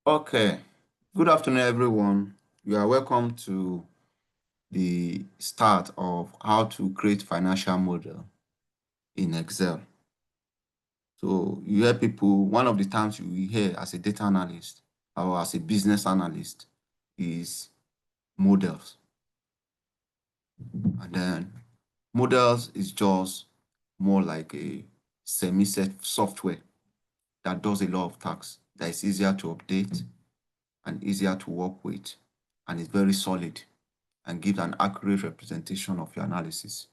Okay, good afternoon, everyone. You are welcome to the start of how to create financial model in Excel. So you hear people, one of the terms you hear as a data analyst or as a business analyst is models. And then models is just more like a semi-set software that does a lot of tasks, that is easier to update and easier to work with, and is very solid and gives an accurate representation of your analysis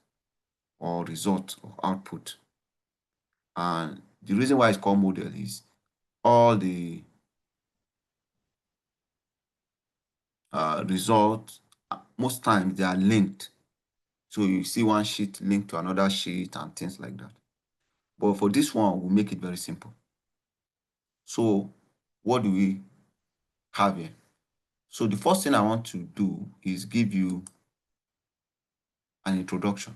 or result or output. And the reason why it's called model is all the results, most times they are linked. So you see one sheet linked to another sheet and things like that. But for this one, we'll make it very simple. So what do we have here? So the first thing I want to do is give you an introduction.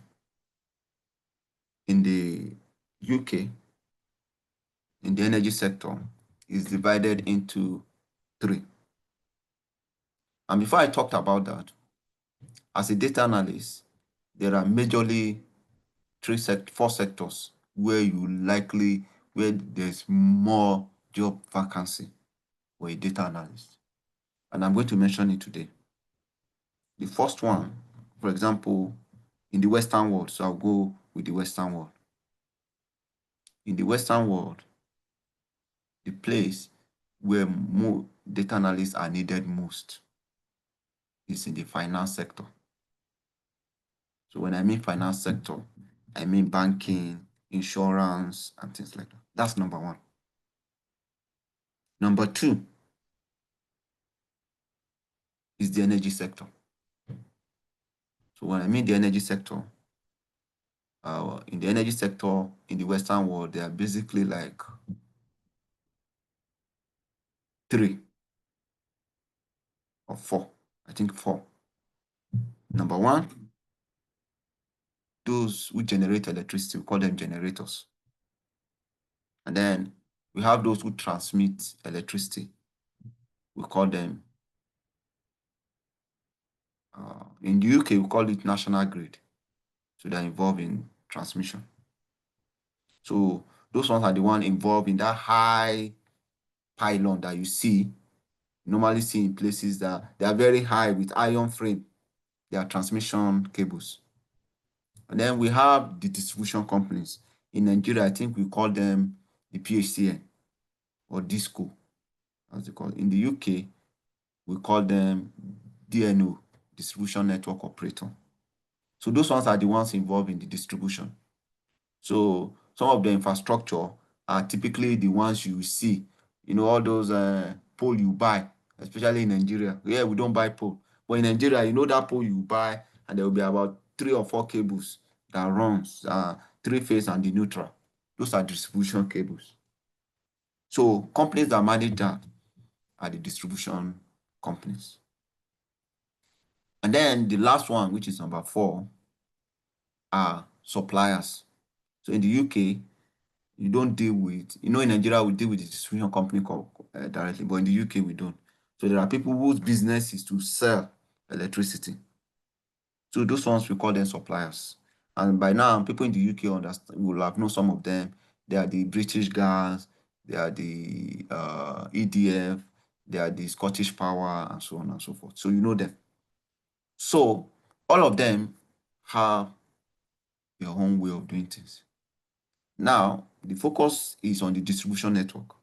In the UK, in the energy sector, is divided into three. And before I talked about that, as a data analyst, there are majorly four sectors where there's more job vacancy for a data analyst. And I'm going to mention it today. The first one, for example, in the Western world, so I'll go with the Western world. In the Western world, the place where more data analysts are needed most is in the finance sector. So when I mean finance sector, I mean banking, insurance, and things like that. That's number one. Number two is the energy sector. So when I mean the energy sector, in the energy sector in the Western world, there are basically like three or four. I think four. Number one, those who generate electricity, we call them generators. And then we have those who transmit electricity. We call them, in the UK, we call it national grid. So they're involved in transmission. So those ones are the ones involved in that high pylon that you normally see in places that they are very high with iron frame. They are transmission cables. And then we have the distribution companies. In Nigeria, I think we call them the PHCN or DISCO, as they call it. In the UK, we call them DNO, Distribution Network Operator. So those ones are the ones involved in the distribution. So some of the infrastructure are typically the ones you see, all those pole you buy, especially in Nigeria. Yeah, we don't buy pole. But in Nigeria, that pole you buy, and there will be about 3 or 4 cables that runs, 3-phase and the neutral. Those are distribution cables. So companies that manage that are the distribution companies. And then the last one, which is number 4, are suppliers. So in the UK, you don't deal with, in Nigeria, we deal with the distribution company directly, but in the UK, we don't. So there are people whose business is to sell electricity. So those ones, we call them suppliers. And by now, people in the UK will have known some of them. They are the British Gas, they are the EDF, they are the Scottish Power, and so on and so forth. So you know them. So all of them have their own way of doing things. Now, the focus is on the distribution network,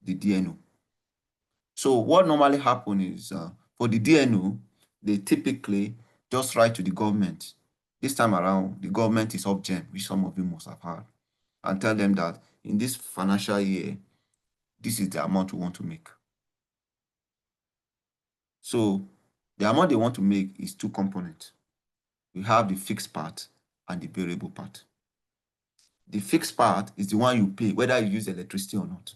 the DNO. So what normally happens is for the DNO, they typically just write to the government. This time around, the government is Ofgem, which some of you must have heard, and tell them that in this financial year, this is the amount we want to make. So the amount they want to make is 2 components. We have the fixed part and the variable part. The fixed part is the one you pay, whether you use electricity or not.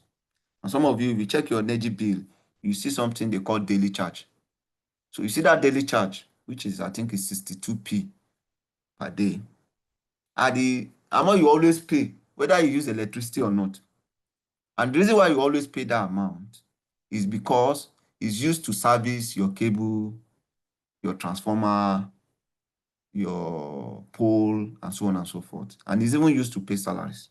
And some of you, if you check your energy bill, you see something they call daily charge. So you see that daily charge, which is, I think, is 62p per day, are the amount you always pay, whether you use electricity or not. And the reason why you always pay that amount is because it's used to service your cable, your transformer, your pole, and so on and so forth. And it's even used to pay salaries.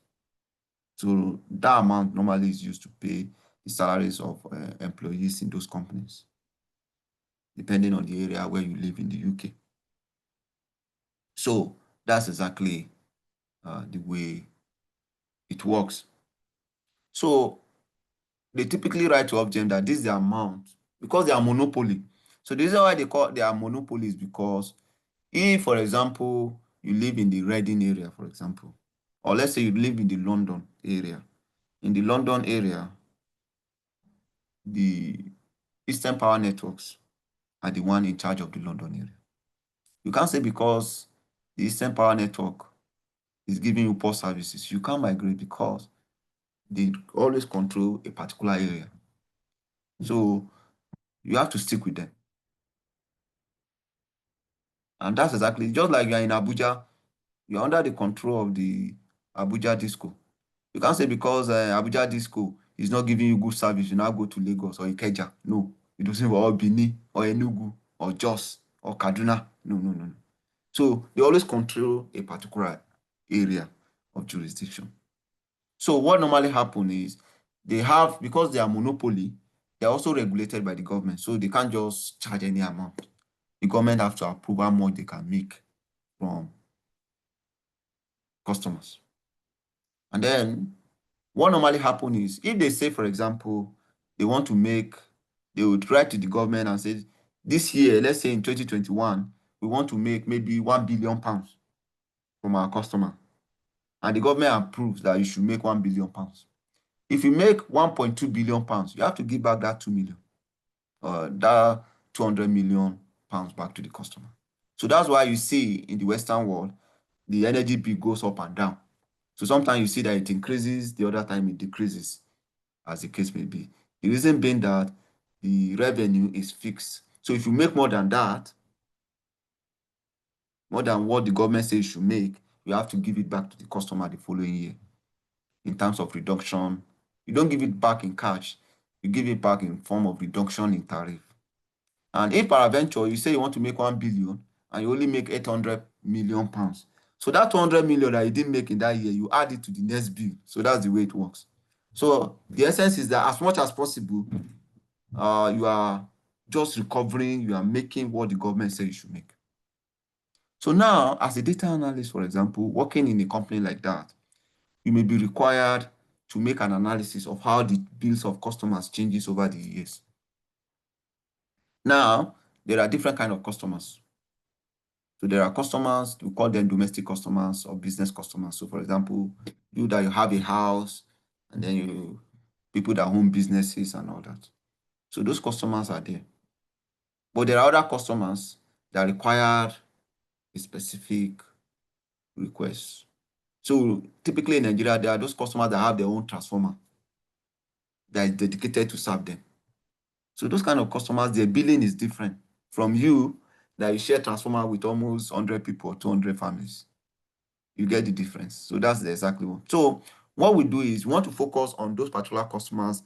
So that amount normally is used to pay the salaries of employees in those companies, depending on the area where you live in the UK. So that's exactly the way it works. So they typically write to Ofgem that this is the amount because they are monopoly. So the reason why they are monopolies because if, for example, you live in the Reading area, for example, or let's say you live in the London area. In the London area, the Eastern Power Networks are the one in charge of the London area. You can't say because the Eastern Power Network is giving you poor services, you can't migrate because they always control a particular area. So you have to stick with them. And that's exactly just like you're in Abuja, you're under the control of the Abuja Disco. You can't say because Abuja Disco is not giving you good service, you now go to Lagos or Ikeja. No, it doesn't or Benin or Enugu or Jos or Kaduna. No, no, no, no. So they always control a particular area of jurisdiction. So what normally happens is they have, because they are monopoly, they're also regulated by the government. So they can't just charge any amount. The government have to approve how much they can make from customers. And then what normally happens is if they say, for example, they want to make, they would write to the government and say, this year, let's say in 2021, we want to make maybe £1 billion from our customer. And the government approves that you should make £1 billion. If you make £1.2 billion, you have to give back that 2 million, that 200 million pounds back to the customer. So that's why you see in the Western world, the energy bill goes up and down. So sometimes you see that it increases, the other time it decreases, as the case may be. The reason being that the revenue is fixed. So if you make more than that, more than what the government says you should make, you have to give it back to the customer the following year in terms of reduction. You don't give it back in cash, you give it back in form of reduction in tariff. And if peradventure you say you want to make 1 billion and you only make 800 million pounds, so that 200 million that you didn't make in that year, you add it to the next bill. So that's the way it works. So the essence is that as much as possible, you are just recovering, you are making what the government says you should make. So now, as a data analyst, for example, working in a company like that, you may be required to make an analysis of how the bills of customers changes over the years. Now, there are different kinds of customers. So there are customers, we call them domestic customers or business customers. So for example, you have a house and then people that own businesses and all that. So those customers are there. But there are other customers that require a specific request. So typically in Nigeria, there are those customers that have their own transformer that is dedicated to serve them. So those kind of customers, their billing is different from you that you share transformer with almost 100 people or 200 families. You get the difference. So that's the exactly one. So what we do is we want to focus on those particular customers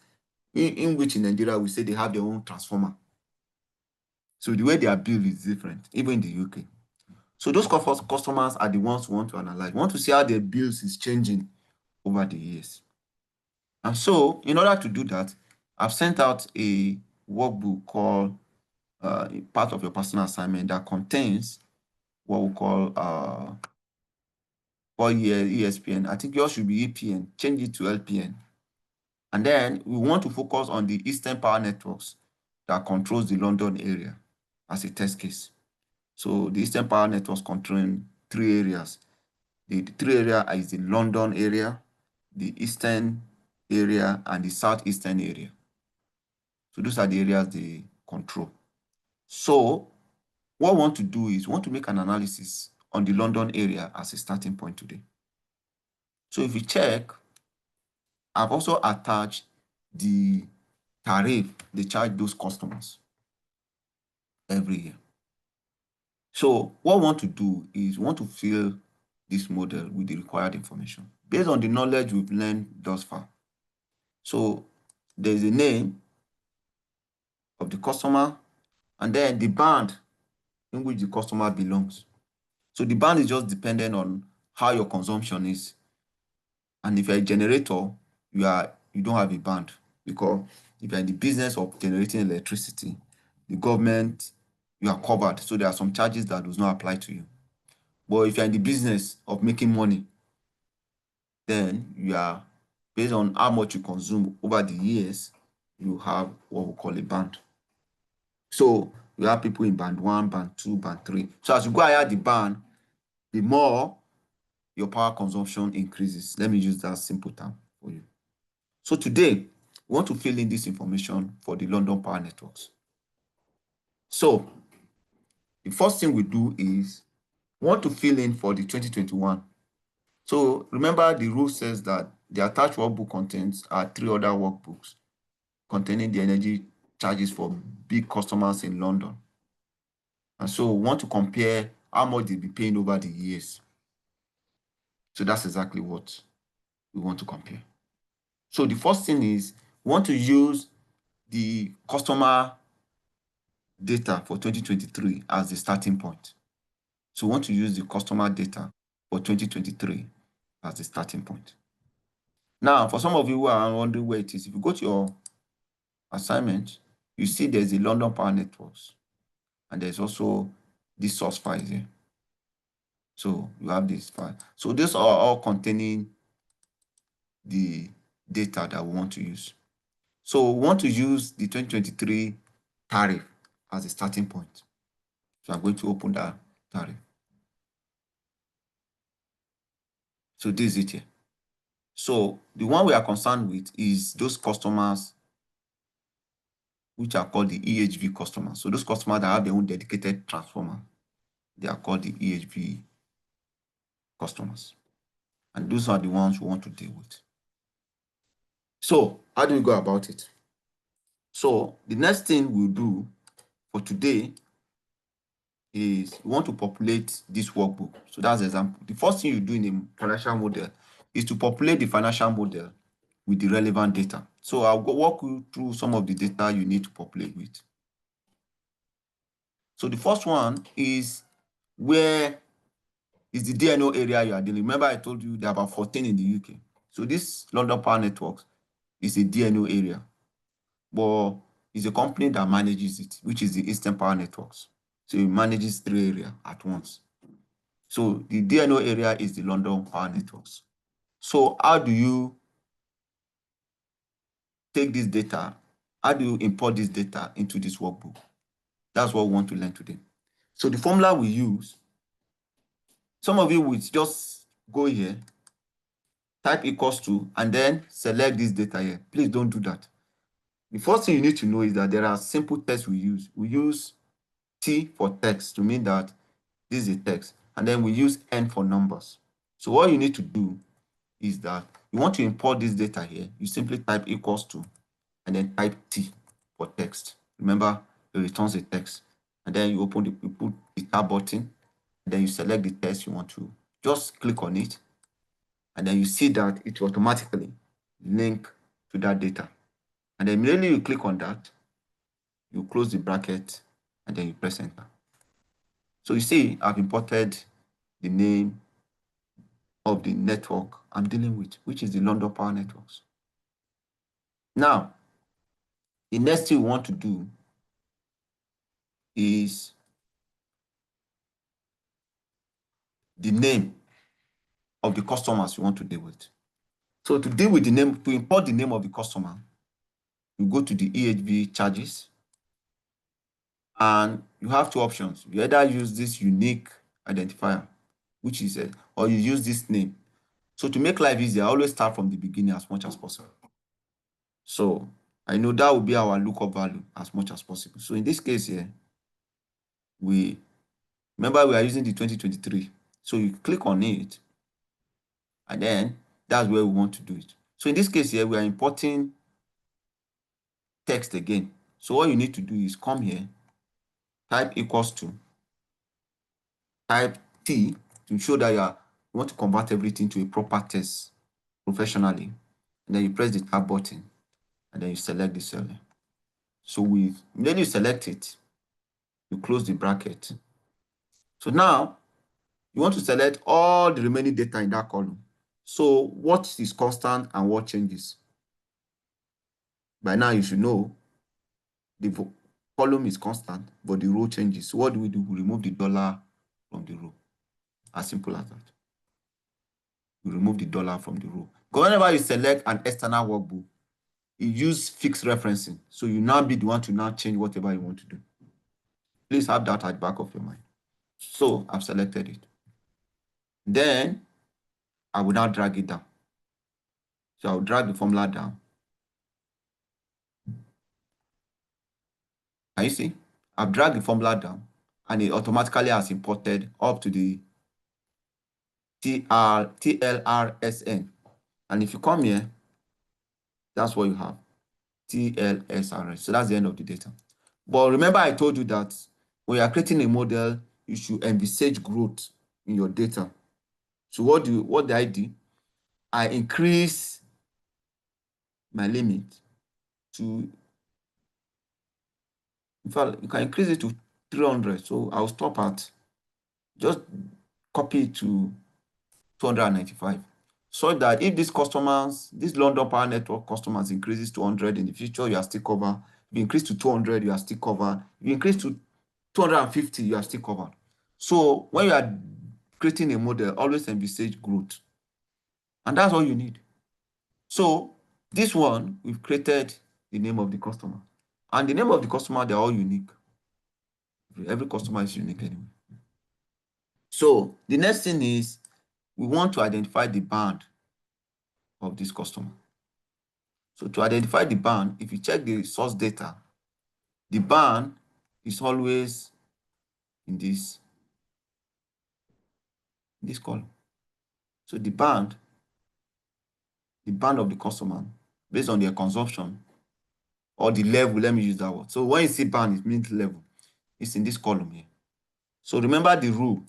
in which in Nigeria we say they have their own transformer. So the way their bill is different, even in the UK. So those customers are the ones we want to analyze. We want to see how their bills is changing over the years. And so in order to do that, I've sent out a workbook called part of your personal assignment that contains what we call ESPN. I think yours should be EPN. Change it to LPN. And then we want to focus on the Eastern Power Networks that controls the London area as a test case. So the Eastern Power Networks controlling 3 areas. The 3 areas is the London area, the Eastern area, and the Southeastern area. So those are the areas they control. So what we want to do is we want to make an analysis on the London area as a starting point today. So if you check, I've also attached the tariff they charge those customers every year. So what we want to do is we want to fill this model with the required information based on the knowledge we've learned thus far. So there's a name, of the customer, and then the band in which the customer belongs. So the band is just dependent on how your consumption is. And if you're a generator, you don't have a band, because if you're in the business of generating electricity, the government, you are covered. So there are some charges that does not apply to you. But if you're in the business of making money, then you are, based on how much you consume over the years, you have what we call a band. So you have people in band 1, band 2, band 3. So as you go higher the band, the more your power consumption increases. Let me use that simple term for you. So today, we want to fill in this information for the London Power Networks. So the first thing we do is we want to fill in for the 2021. So remember, the rule says that the attached workbook contents are 3 other workbooks containing the energy charges for big customers in London. And so we want to compare how much they'll be paying over the years. So that's exactly what we want to compare. So the first thing is we want to use the customer data for 2023 as the starting point. So we want to use the customer data for 2023 as the starting point. Now, for some of you who are wondering where it is, if you go to your assignment, you see there's the London Power Networks, and there's also this source file here. So you have this file. So these are all containing the data that we want to use. So we want to use the 2023 tariff as a starting point. So I'm going to open that tariff. So this is it here. So the one we are concerned with is those customers which are called the EHV customers. So those customers that have their own dedicated transformer, they are called the EHV customers. And those are the ones we want to deal with. So how do we go about it? So the next thing we'll do for today is we want to populate this workbook. So that's the example. The first thing you do in a financial model is to populate the financial model with the relevant data. So I'll walk you through some of the data you need to populate with. So the first one is where is the DNO area you are dealing. Remember, I told you there are about 14 in the UK. So this London Power Networks is a DNO area, but it's a company that manages it, which is the Eastern Power Networks. So it manages 3 areas at once. So the DNO area is the London Power Networks. So how do you take this data? How do you import this data into this workbook? That's what we want to learn today. So the formula we use, some of you will just go here, type equals to, and then select this data here. Please don't do that. The first thing you need to know is that there are simple tests we use. We use T for text to mean that this is a text, and then we use N for numbers. So what you need to do is that you want to import this data here, you simply type equals to, and then type T for text. Remember, it returns a text, and then you put the tab button, and then you select the text you want to. Just click on it, and then you see that it will automatically link to that data. And then immediately you click on that, you close the bracket, and then you press enter. So you see, I've imported the name of the network I'm dealing with, which is the London Power Networks. Now, the next thing we want to do is the name of the customers you want to deal with. So to deal with the name, to import the name of the customer, you go to the EHV charges, and you have 2 options. You either use this unique identifier, which is or you use this name. So to make life easier, I always start from the beginning as much as possible. So I know that will be our lookup value as much as possible. So in this case here, remember we are using the 2023. So you click on it, and then that's where we want to do it. So in this case here, we are importing text again. So all you need to do is come here, type equals to, type T to show that you want to convert everything to a proper text professionally. And then you press the tab button, and then you select the cell. So then you select it, you close the bracket. So now you want to select all the remaining data in that column. So what is constant and what changes? By now you should know the column is constant, but the row changes. So what do? We remove the dollar from the row. As simple as that. You remove the dollar from the row. Because whenever you select an external workbook, you use fixed referencing. So you now be the one to now change whatever you want to do. Please have that at the back of your mind. So I've selected it. Then I will now drag it down. So I'll drag the formula down. Can you see? I've dragged the formula down and it automatically has imported up to the TLRSN. And if you come here, that's what you have, TLSRS. So that's the end of the data. But remember I told you that when you are creating a model, you should envisage growth in your data. So what did I do? I increase my limit to, in fact, you can increase it to 300. So I'll stop at, just copy it to 295. So that if these customers, this London Power Network customers increases to 100 in the future, you are still covered. If you increase to 200, you are still covered. If you increase to 250, you are still covered. So when you are creating a model, always envisage growth. And that's all you need. So this one, we've created the name of the customer. And the name of the customer, they're all unique. Every customer is unique anyway. So the next thing is we want to identify the band of this customer. So to identify the band, if you check the source data, the band is always in this column. So the band of the customer, based on their consumption or the level, let me use that word. So when you see band, it means level. It's in this column here. So remember the rule.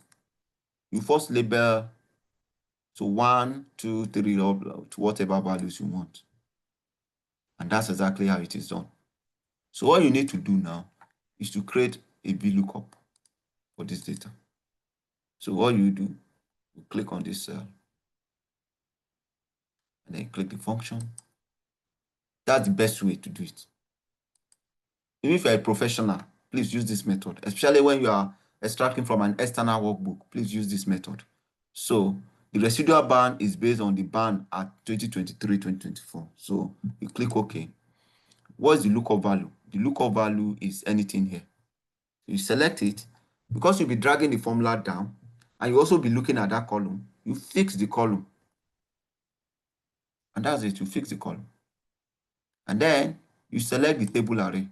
You first label to 1, 2, 3, to whatever values you want. And that's exactly how it is done. So what you need to do now is to create a VLOOKUP for this data. So what you do, you click on this cell, and then click the function. That's the best way to do it. Even if you're a professional, please use this method, especially when you are extracting from an external workbook. Please use this method. So the residual band is based on the band at 2023-2024. So you click OK. What's the lookup value? The lookup value is anything here. You select it. Because you'll be dragging the formula down, and you also be looking at that column, you fix the column. And that's it, you fix the column. And then you select the table array.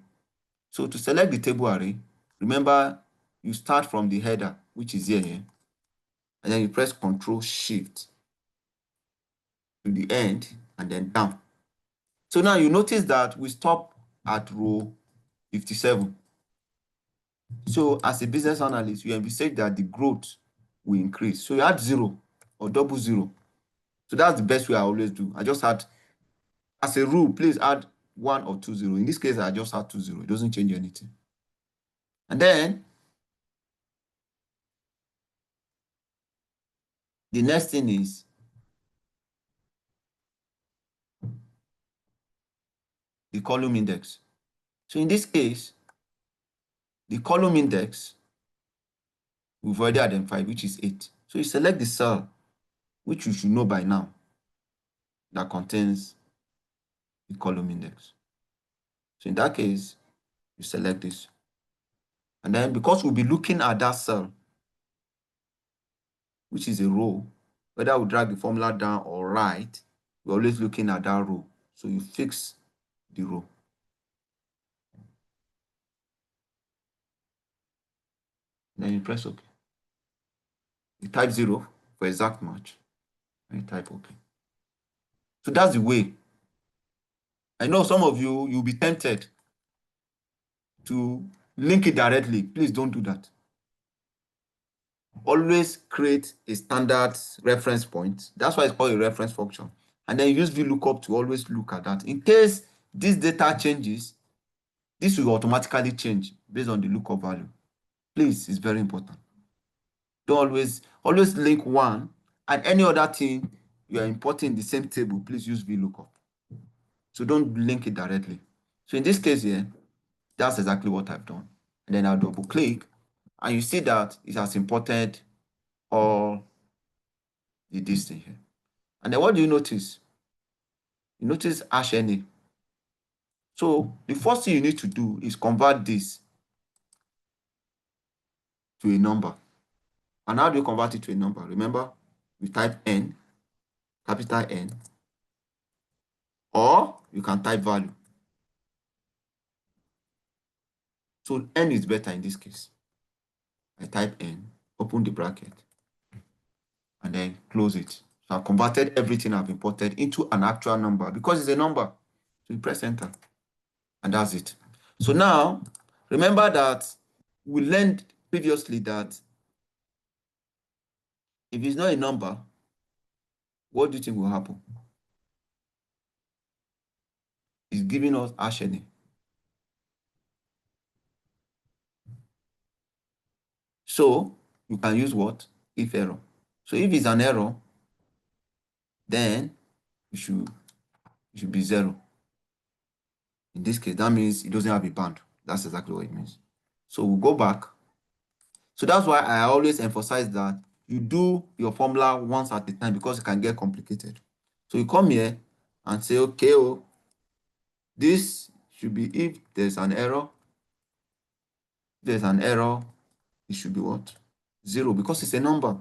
So to select the table array, remember you start from the header, which is here, and then you press Ctrl-Shift to the end and then down. So now you notice that we stop at row 57. So as a business analyst, you envisage that the growth will increase. So you add 0 or double 0. So that's the best way I always do. I just add, as a rule, please add 1 or 2 0. In this case, I just add 2 0. It doesn't change anything. And then the next thing is the column index. So in this case, the column index, we've already identified, which is 8. So you select the cell, which you should know by now, that contains the column index. So in that case, you select this. And then because we'll be looking at that cell, which is a row, whether we drag the formula down or right, we're always looking at that row. So you fix the row. Then you press OK. You type 0 for exact match, and you type OK. So that's the way. I know some of you, you'll be tempted to link it directly. Please don't do that. Always create a standard reference point. That's why it's called a reference function. And then use VLOOKUP to always look at that. In case this data changes, this will automatically change based on the lookup value. Please, it's very important. Don't always link one and any other thing you are importing in the same table, please use VLOOKUP. So don't link it directly. So in this case here, that's exactly what I've done. And then I'll double click and you see that it has imported all this thing here. And then what do you notice? You notice #NA. So the first thing you need to do is convert this to a number. And how do you convert it to a number? Remember, we type N, capital N, or you can type value. So N is better in this case. I type N, open the bracket, and then close it. So I've converted everything I've imported into an actual number because it's a number. So you press enter, and that's it. So now, remember that we learned previously that if it's not a number, what do you think will happen? It's giving us #NA. So you can use what? If error. So if it's an error, then it should be 0. In this case, that means it doesn't have a band. That's exactly what it means. So we'll go back. So that's why I always emphasize that you do your formula once at a time because it can get complicated. So you come here and say, okay, oh, this should be if there's an error. If there's an error, it should be what? 0 because it's a number.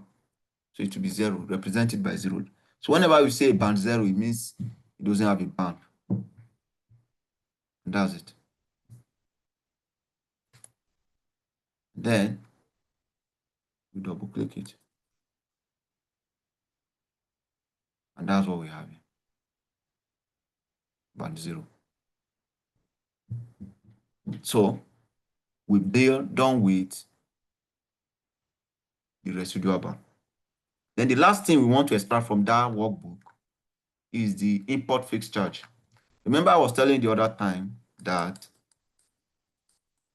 So it should be 0, represented by 0. So whenever we say band 0, it means it doesn't have a band. And that's it. Then we double click it. And that's what we have here. Band 0. So we've done with the residual band. Then the last thing we want to extract from that workbook is the import fixed charge. Remember I was telling you the other time that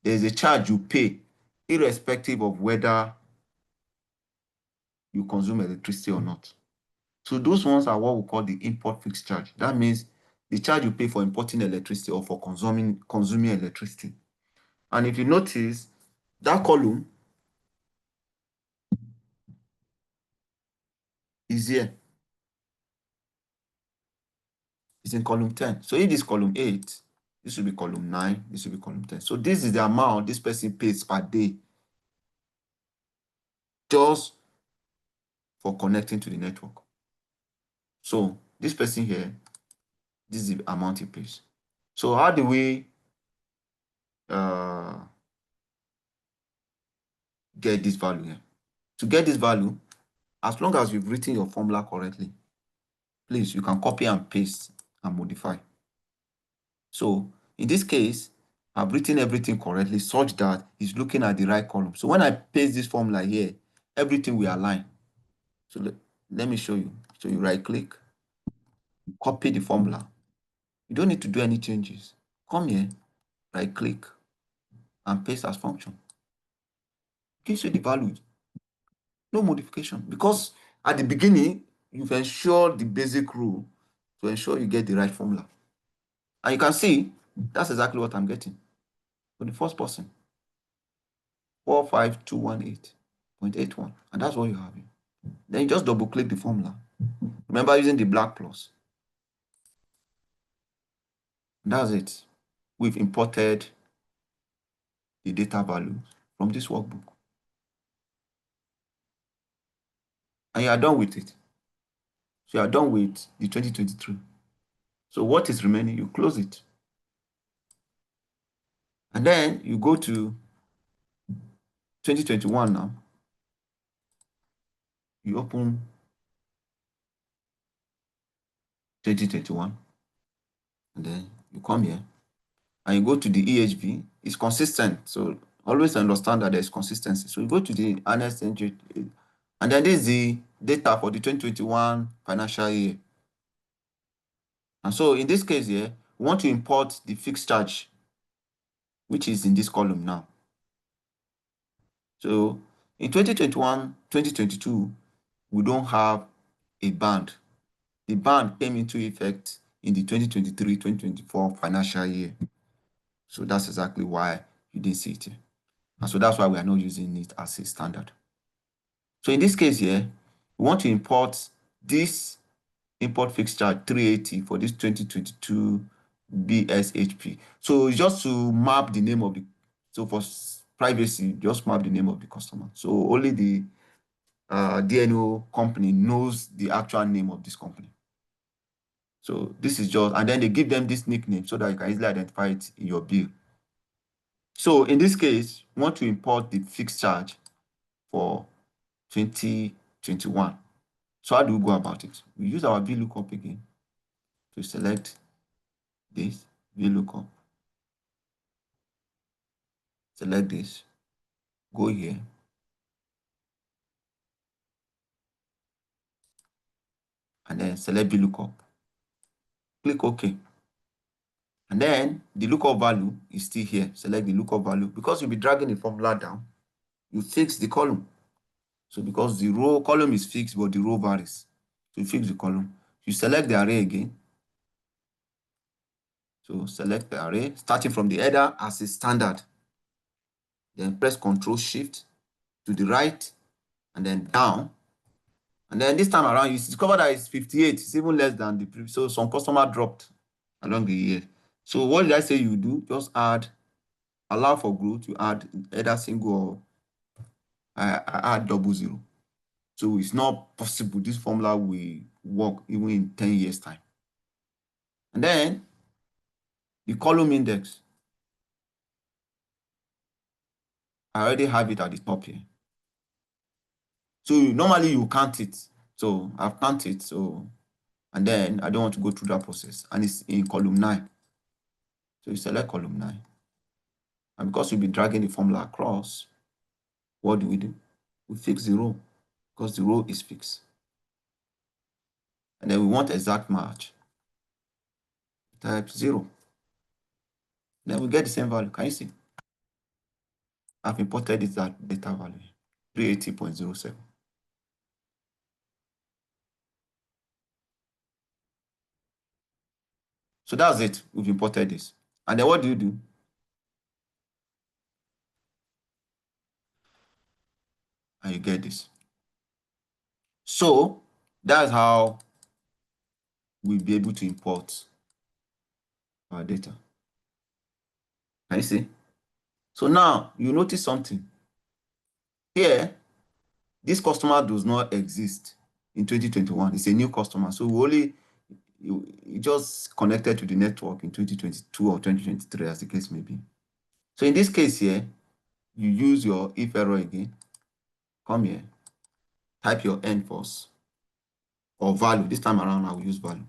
there's a charge you pay irrespective of whether you consume electricity or not. So those ones are what we call the import fixed charge. That means the charge you pay for importing electricity or for consuming electricity. And if you notice, that column is here. It's in column 10. So if this column 8, this will be column 9, this will be column 10. So this is the amount this person pays per day just for connecting to the network. So this person here, this is the amount he pays. So how do we get this value here? To get this value, as long as you've written your formula correctly, please, you can copy and paste and modify. So in this case, I've written everything correctly such that it's looking at the right column. So when I paste this formula here, everything will align. So let me show you. So you right click, copy the formula. You don't need to do any changes. Come here, right click, and paste as function. Gives you the values. No modification. Because at the beginning, you've ensured the basic rule to ensure you get the right formula. And you can see that's exactly what I'm getting for the first person. 45218.81. And that's what you have here. Then you just double click the formula. Remember using the black plus. And that's it. We've imported the data values from this workbook. And you are done with it. So you are done with the 2023. So what is remaining? You close it. And then you go to 2021 now. You open 2021. And then you come here. And you go to the EHV. It's consistent. So always understand that there's consistency. So you go to the Annex Entry. And then this is the data for the 2021 financial year. And so in this case here, we want to import the fixed charge which is in this column now. So in 2021, 2022, we don't have a band. The band came into effect in the 2023-2024 financial year. So that's exactly why you didn't see it here. And so that's why we are not using it as a standard. So in this case here, we want to import this import fixed charge 380 for this 2022 BSHP. So it's just to map the name of the, so for privacy, just map the name of the customer. So only the DNO company knows the actual name of this company. So this is just, and then they give them this nickname so that you can easily identify it in your bill. So in this case, we want to import the fixed charge for 2021. So how do we go about it? We use our VLOOKUP again to select this VLOOKUP. Select this, go here, and then select VLOOKUP. Click OK. And then the lookup value is still here. Select the lookup value. Because you'll be dragging the formula down, you fix the column. So because the row column is fixed, but the row varies. So you fix the column. You select the array again. So select the array, starting from the header as a standard. Then press Ctrl Shift to the right, and then down. And then this time around, you discover that it's 58. It's even less than the previous. So some customer dropped along the year. So what did I say you do? Just add, allow for growth. You add either single or I add 00. So it's not possible this formula will work even in 10 years' time. And then the column index, I already have it at the top here. So normally you count it. So I've counted it. So, and then I don't want to go through that process. And it's in column 9. So you select column 9. And because we'll be dragging the formula across, what do? We fix the row because the row is fixed. And then we want exact match. Type 0. Then we get the same value. Can you see? I've imported this data value, 380.07. So that's it. We've imported this. And then what do? And you get this. So that's how we'll be able to import our data. Can you see? So now you notice something. Here, this customer does not exist in 2021. It's a new customer. So we only you just connected to the network in 2022 or 2023, as the case may be. So in this case here, you use your if error again. Come here, type your end first, or value. This time around, I will use value.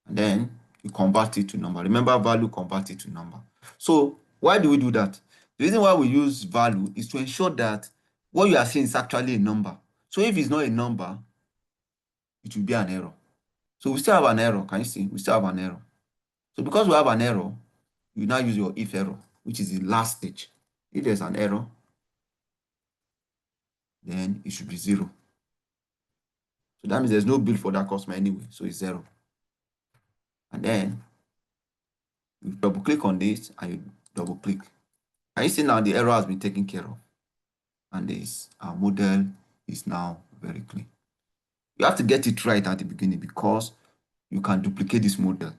And then you convert it to number. Remember, value convert it to number. So why do we do that? The reason why we use value is to ensure that what you are seeing is actually a number. So if it's not a number, it will be an error. So we still have an error. Can you see? We still have an error. So because we have an error, you now use your if error, which is the last stage. If there's an error, then it should be 0. So that means there's no bill for that customer anyway. So it's 0. And then you double click on this and you double click. And you see now the error has been taken care of. And this our model is now very clean. You have to get it right at the beginning because you can duplicate this model.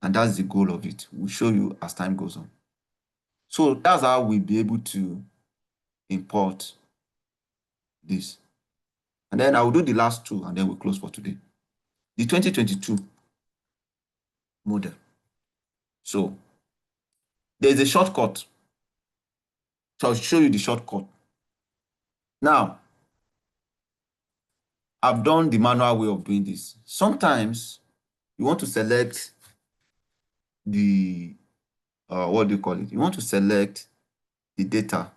And that's the goal of it. We'll show you as time goes on. So that's how we'll be able to import this. And then I will do the last two and then we'll close for today. The 2022 model. So there's a shortcut. So I'll show you the shortcut. Now, I've done the manual way of doing this. Sometimes you want to select the, what do you call it? You want to select the data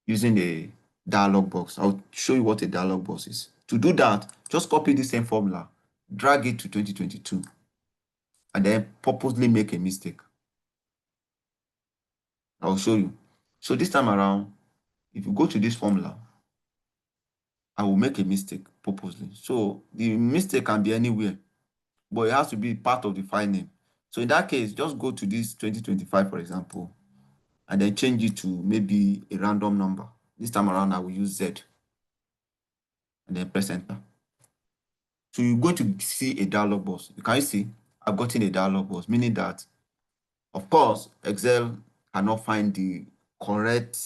using a dialog box. I'll show you what a dialog box is. To do that, just copy the same formula, drag it to 2022, and then purposely make a mistake. I'll show you. So this time around, if you go to this formula, I will make a mistake purposely. So the mistake can be anywhere, but it has to be part of the file name. So in that case, just go to this 2025, for example, and then change it to maybe a random number. This time around, I will use Z and then press enter. So you're going to see a dialog box. You can see I've gotten a dialog box, meaning that, of course, Excel cannot find the correct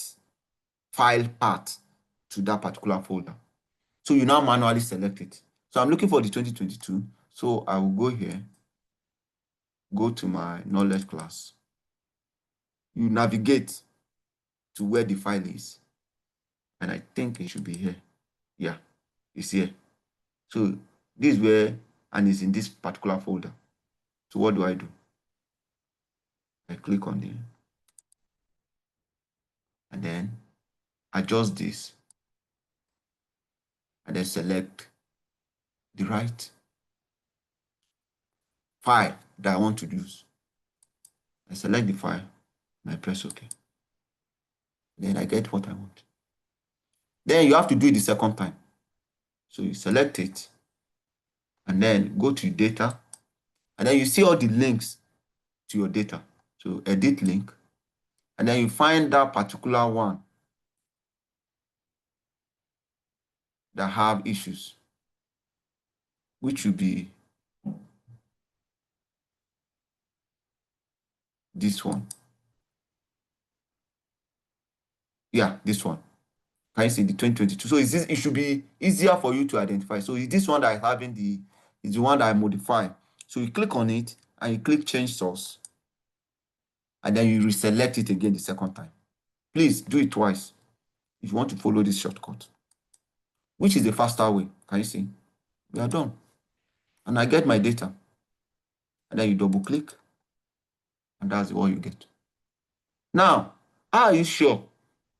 file path to that particular folder. So you now manually select it. So I'm looking for the 2022. So I will go here, go to my knowledge class. You navigate to where the file is. And I think it should be here. Yeah, it's here. So this is where, and it's in this particular folder. So what do? I click on it and then adjust this and then select the right file that I want to use. I select the file and I press OK. Then I get what I want. Then you have to do it the second time. So you select it and then go to data and then you see all the links to your data. So edit link and then you find that particular one that have issues, which will be this one. Yeah, this one. Can you see the 2022? So is this, it should be easier for you to identify. So is this one that is having is the one that I modify. So you click on it and you click change source and then you reselect it again the second time. Please do it twice if you want to follow this shortcut, which is the faster way. Can you see? We are done. And I get my data. And then you double click and that's what you get. Now, how are you sure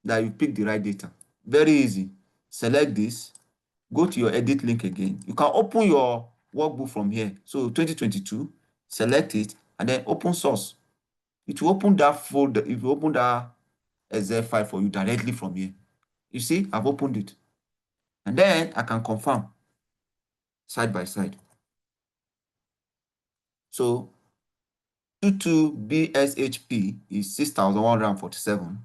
that you picked the right data? Very easy. Select this, go to your edit link again. You can open your workbook from here. So 2022, select it, and then open source. It will open that folder. If you open that Excel file for you directly from here. You see, I've opened it. And then I can confirm side by side. So 22BSHP is 6,147.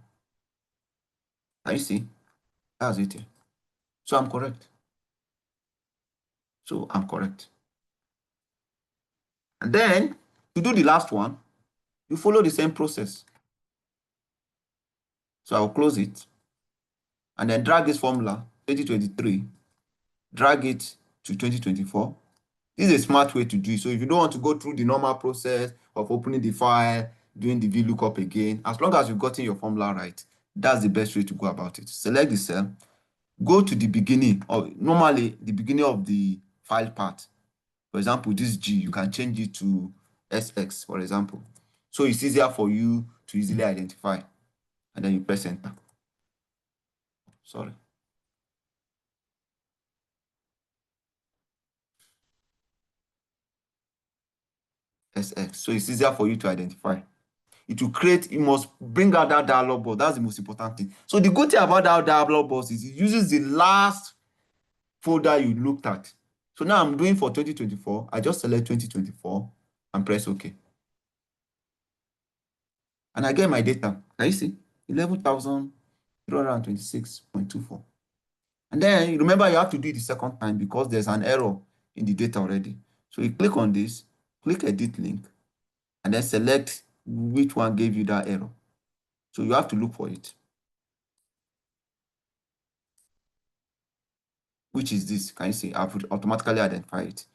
Can you see? That's it here. So I'm correct. And then to do the last one, you follow the same process. So I'll close it and then drag this formula 2023, drag it to 2024. This is a smart way to do it. So if you don't want to go through the normal process of opening the file, doing the VLOOKUP again, as long as you've gotten your formula right, that's the best way to go about it. Select the cell, go to the beginning, or normally the beginning of the file part. For example, this G, you can change it to SX, for example. So it's easier for you to easily identify. And then you press enter. Sorry. SX. So it's easier for you to identify. It will create, it must bring out that dialog box. That's the most important thing. So the good thing about that dialog box is it uses the last folder you looked at. So now I'm doing for 2024. I just select 2024 and press OK. And I get my data. Can you see? 11,326.24. And then remember you have to do it the second time because there's an error in the data already. So you click on this, click edit link, and then select which one gave you that error. So you have to look for it. Which is this? Can you see? I've automatically identified it.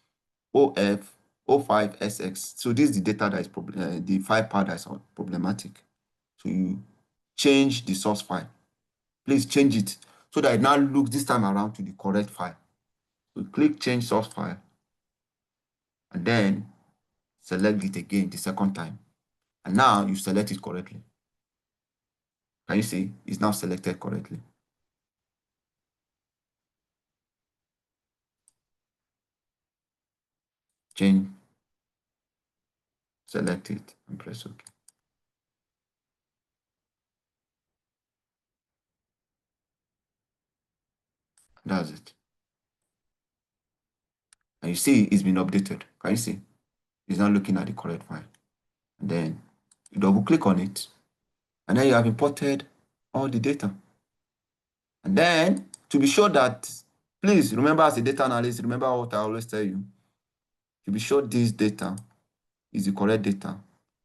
OF 05SX. So this is the data that is the file path that is problematic. So you change the source file. Please change it so that it now looks this time around to the correct file. So click change source file and then select it again the second time. And now you select it correctly. Can you see? It's now selected correctly. Change, select it and press OK. That's it. And you see it's been updated. Can you see? It's not looking at the correct file. And then you double click on it. And then you have imported all the data. And then to be sure that, please remember as a data analyst, remember what I always tell you. To be sure this data is the correct data,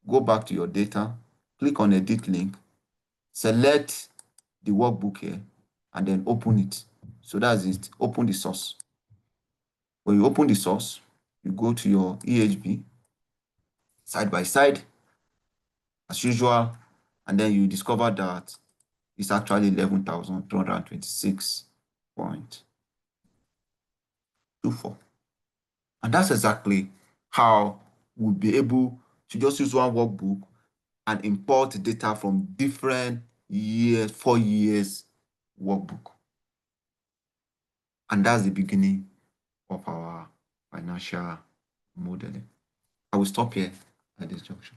go back to your data, click on edit link, select the workbook here, and then open it. So that's it. Open the source. When you open the source, you go to your EHB, side by side, as usual, and then you discover that it's actually 11,226.24. And that's exactly how we'll be able to just use one workbook and import data from different years, 4 years workbook. And that's the beginning of our financial modeling. I will stop here at this junction.